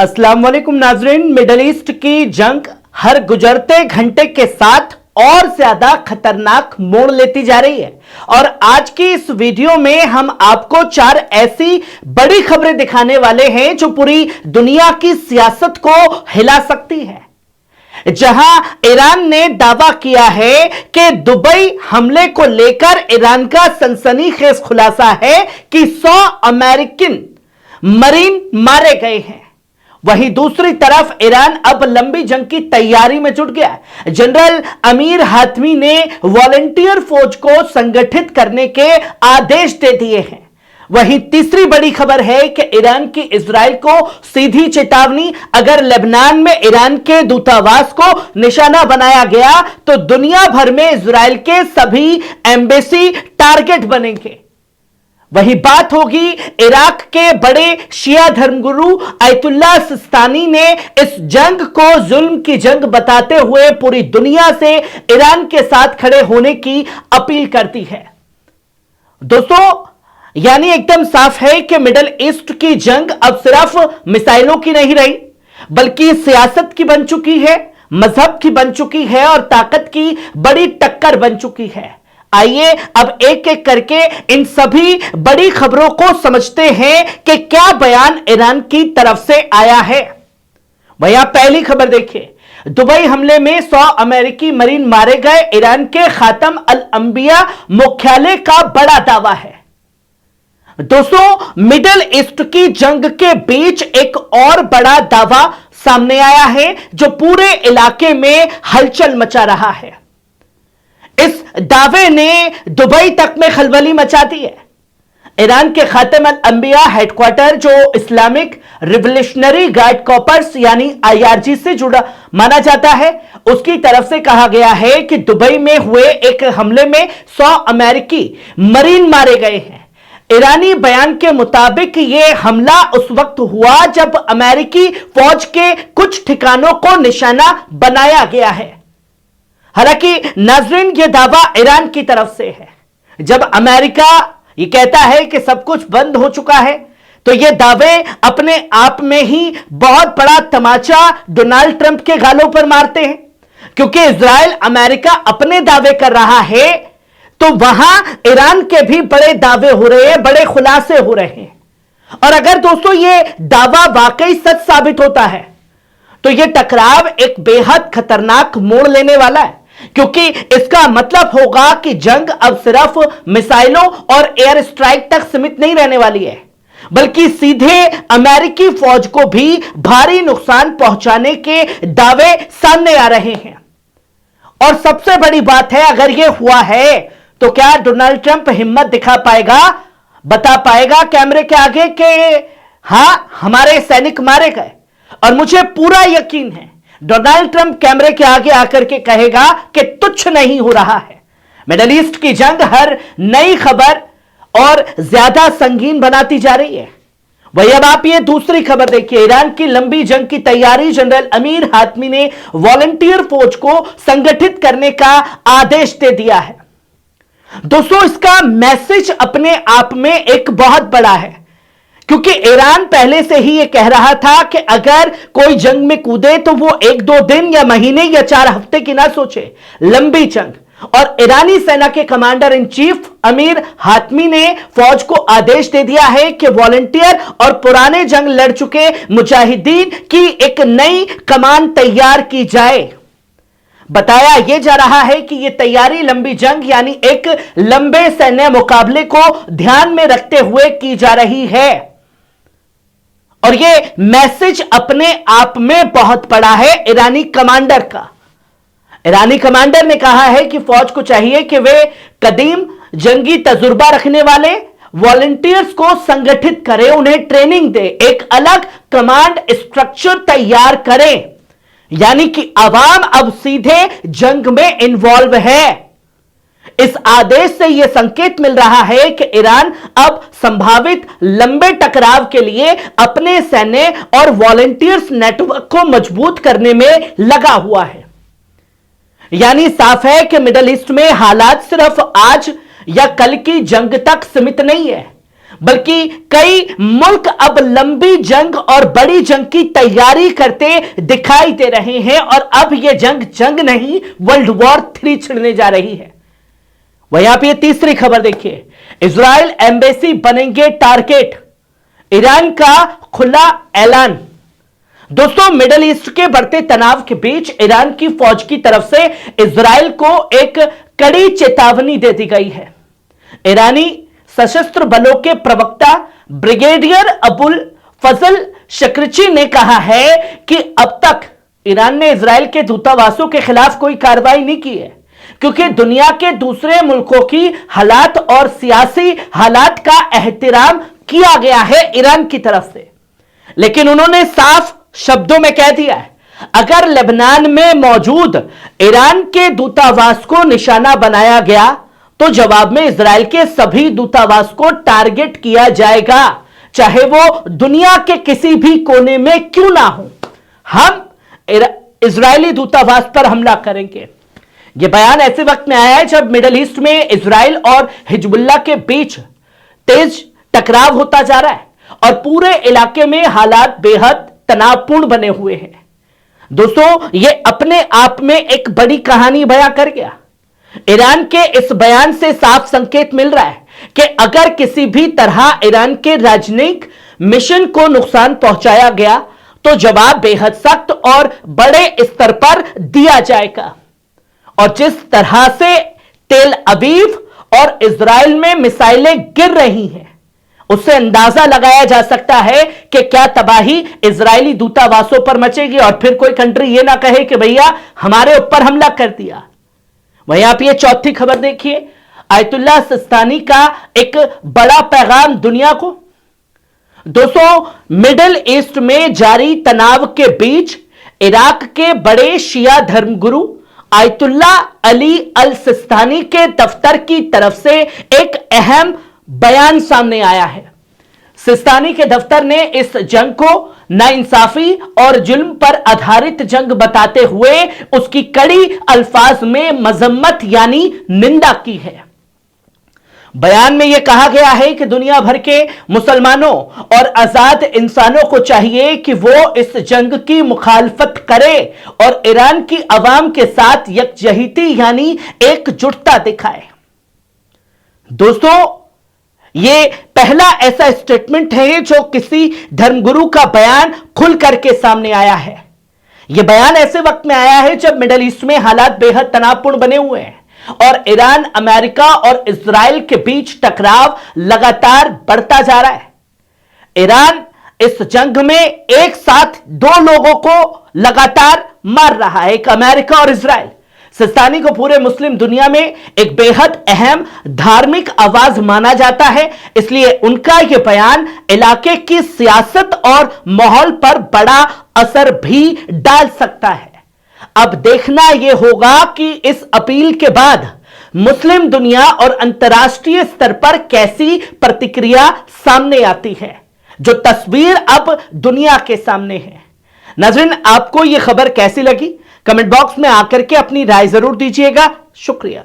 अस्सलाम वालेकुम नाजरीन। मिडल ईस्ट की जंग हर गुजरते घंटे के साथ और ज्यादा खतरनाक मोड़ लेती जा रही है और आज की इस वीडियो में हम आपको 4 ऐसी बड़ी खबरें दिखाने वाले हैं जो पूरी दुनिया की सियासत को हिला सकती है। जहां ईरान ने दावा किया है कि दुबई हमले को लेकर ईरान का सनसनीखेज खुलासा है कि 100 अमेरिकन मरीन मारे गए हैं। वहीं दूसरी तरफ ईरान अब लंबी जंग की तैयारी में जुट गया है। जनरल अमीर हातमी ने वॉलंटियर फौज को संगठित करने के आदेश दे दिए हैं। वहीं तीसरी बड़ी खबर है कि ईरान की इजराइल को सीधी चेतावनी, अगर लेबनान में ईरान के दूतावास को निशाना बनाया गया तो दुनिया भर में इजराइल के सभी एम्बेसी टारगेट बनेंगे। वही बात होगी इराक के बड़े शिया धर्मगुरु आयतुल्लाह सिस्तानी ने इस जंग को जुल्म की जंग बताते हुए पूरी दुनिया से ईरान के साथ खड़े होने की अपील करती है। दोस्तों, यानी एकदम साफ है कि मिडिल ईस्ट की जंग अब सिर्फ मिसाइलों की नहीं रही बल्कि सियासत की बन चुकी है, मजहब की बन चुकी है और ताकत की बड़ी टक्कर बन चुकी है। आइए अब एक एक करके इन सभी बड़ी खबरों को समझते हैं कि क्या बयान ईरान की तरफ से आया है। भैया पहली खबर देखिए, दुबई हमले में 100 अमेरिकी मरीन मारे गए, ईरान के खातम अल अंबिया मुख्यालय का बड़ा दावा है। दोस्तों, मिडिल ईस्ट की जंग के बीच एक और बड़ा दावा सामने आया है जो पूरे इलाके में हलचल मचा रहा है। इस दावे ने दुबई तक में खलबली मचा दी है। ईरान के खातम अल अंबिया हेडक्वार्टर, जो इस्लामिक रिवोल्यूशनरी गार्ड कॉर्प्स यानी IRG से जुड़ा माना जाता है, उसकी तरफ से कहा गया है कि दुबई में हुए एक हमले में 100 अमेरिकी मरीन मारे गए हैं। ईरानी बयान के मुताबिक यह हमला उस वक्त हुआ जब अमेरिकी फौज के कुछ ठिकानों को निशाना बनाया गया है। हालांकि नाजरीन, यह दावा ईरान की तरफ से है। जब अमेरिका यह कहता है कि सब कुछ बंद हो चुका है तो यह दावे अपने आप में ही बहुत बड़ा तमाचा डोनाल्ड ट्रंप के गालों पर मारते हैं, क्योंकि इजराइल अमेरिका अपने दावे कर रहा है तो वहां ईरान के भी बड़े दावे हो रहे हैं, बड़े खुलासे हो रहे हैं। और अगर दोस्तों यह दावा वाकई सच साबित होता है तो यह टकराव एक बेहद खतरनाक मोड़ लेने वाला है, क्योंकि इसका मतलब होगा कि जंग अब सिर्फ मिसाइलों और एयर स्ट्राइक तक सीमित नहीं रहने वाली है, बल्कि सीधे अमेरिकी फौज को भी भारी नुकसान पहुंचाने के दावे सामने आ रहे हैं। और सबसे बड़ी बात है, अगर यह हुआ है तो क्या डोनाल्ड ट्रंप हिम्मत दिखा पाएगा, बता पाएगा कैमरे के आगे कि हां, हमारे सैनिक मारे गए। और मुझे पूरा यकीन है डोनाल्ड ट्रंप कैमरे के आगे आकर के कहेगा कि तुच्छ नहीं हो रहा है। मिडिल ईस्ट की जंग हर नई खबर और ज्यादा संगीन बनाती जा रही है। वही अब आप ये दूसरी खबर देखिए, ईरान की लंबी जंग की तैयारी, जनरल अमीर हातमी ने वॉलंटियर फौज को संगठित करने का आदेश दे दिया है। दोस्तों, इसका मैसेज अपने आप में एक बहुत बड़ा है, क्योंकि ईरान पहले से ही यह कह रहा था कि अगर कोई जंग में कूदे तो वो 1-2 दिन या महीने या 4 हफ्ते की ना सोचे, लंबी जंग। और ईरानी सेना के कमांडर इन चीफ अमीर हातमी ने फौज को आदेश दे दिया है कि वॉलंटियर और पुराने जंग लड़ चुके मुजाहिदीन की एक नई कमान तैयार की जाए। बताया यह जा रहा है कि यह तैयारी लंबी जंग यानी एक लंबे सैन्य मुकाबले को ध्यान में रखते हुए की जा रही है। और यह मैसेज अपने आप में बहुत बड़ा है ईरानी कमांडर का। ईरानी कमांडर ने कहा है कि फौज को चाहिए कि वे कदीम जंगी तजुर्बा रखने वाले वॉलंटियर्स को संगठित करें, उन्हें ट्रेनिंग दे, एक अलग कमांड स्ट्रक्चर तैयार करें। यानी कि अवाम अब सीधे जंग में इन्वॉल्व है। इस आदेश से यह संकेत मिल रहा है कि ईरान अब संभावित लंबे टकराव के लिए अपने सैन्य और वॉलंटियर्स नेटवर्क को मजबूत करने में लगा हुआ है। यानी साफ है कि मिडिल ईस्ट में हालात सिर्फ आज या कल की जंग तक सीमित नहीं है, बल्कि कई मुल्क अब लंबी जंग और बड़ी जंग की तैयारी करते दिखाई दे रहे हैं और अब यह जंग नहीं, वर्ल्ड वॉर 3 छिड़ने जा रही है। वह यहां पे तीसरी खबर देखिए, इजराइल एम्बेसी बनेंगे टारगेट, ईरान का खुला ऐलान। दोस्तों, मिडिल ईस्ट के बढ़ते तनाव के बीच ईरान की फौज की तरफ से इजराइल को एक कड़ी चेतावनी दे दी गई है। ईरानी सशस्त्र बलों के प्रवक्ता ब्रिगेडियर अबुल फजल शकरची ने कहा है कि अब तक ईरान ने इजराइल के दूतावासों के खिलाफ कोई कार्रवाई नहीं की है, क्योंकि दुनिया के दूसरे मुल्कों की हालात और सियासी हालात का एहतराम किया गया है ईरान की तरफ से। लेकिन उन्होंने साफ शब्दों में कह दिया है, अगर लेबनान में मौजूद ईरान के दूतावास को निशाना बनाया गया तो जवाब में इजराइल के सभी दूतावास को टारगेट किया जाएगा, चाहे वो दुनिया के किसी भी कोने में क्यों ना हो। हम इजरायली दूतावास पर हमला करेंगे। यह बयान ऐसे वक्त में आया है जब मिडिल ईस्ट में इजराइल और हिजबुल्लाह के बीच तेज टकराव होता जा रहा है और पूरे इलाके में हालात बेहद तनावपूर्ण बने हुए हैं। दोस्तों, यह अपने आप में एक बड़ी कहानी बयां कर गया। ईरान के इस बयान से साफ संकेत मिल रहा है कि अगर किसी भी तरह ईरान के राजनयिक मिशन को नुकसान पहुंचाया गया तो जवाब बेहद सख्त और बड़े स्तर पर दिया जाएगा। और जिस तरह से तेल अवीव और इजराइल में मिसाइलें गिर रही हैं, उससे अंदाजा लगाया जा सकता है कि क्या तबाही इजरायली दूतावासों पर मचेगी और फिर कोई कंट्री यह ना कहे कि भैया हमारे ऊपर हमला कर दिया। वहीं आप ये चौथी खबर देखिए, आयतुल्ला सिस्तानी का एक बड़ा पैगाम दुनिया को। दोस्तों, मिडिल ईस्ट में जारी तनाव के बीच इराक के बड़े शिया धर्मगुरु आयतुल्ला अली अल सिस्तानी के दफ्तर की तरफ से एक अहम बयान सामने आया है। सिस्तानी के दफ्तर ने इस जंग को नाइंसाफी और जुल्म पर आधारित जंग बताते हुए उसकी कड़ी अल्फाज में मजम्मत यानी निंदा की है। बयान में यह कहा गया है कि दुनिया भर के मुसलमानों और आजाद इंसानों को चाहिए कि वो इस जंग की मुखालफत करे और ईरान की अवाम के साथ यकजहती यानी एकजुटता दिखाए। दोस्तों, यह पहला ऐसा स्टेटमेंट है जो किसी धर्मगुरु का बयान खुल करके सामने आया है। यह बयान ऐसे वक्त में आया है जब मिडिल ईस्ट में हालात बेहद तनावपूर्ण बने हुए हैं और ईरान, अमेरिका और इजराइल के बीच टकराव लगातार बढ़ता जा रहा है। ईरान इस जंग में एक साथ 2 लोगों को लगातार मार रहा है, एक अमेरिका और इजराइल। सिस्तानी को पूरे मुस्लिम दुनिया में एक बेहद अहम धार्मिक आवाज माना जाता है, इसलिए उनका यह बयान इलाके की सियासत और माहौल पर बड़ा असर भी डाल सकता है। अब देखना यह होगा कि इस अपील के बाद मुस्लिम दुनिया और अंतर्राष्ट्रीय स्तर पर कैसी प्रतिक्रिया सामने आती है। जो तस्वीर अब दुनिया के सामने है। नाज़रीन, आपको यह खबर कैसी लगी? कमेंट बॉक्स में आकर के अपनी राय जरूर दीजिएगा। शुक्रिया।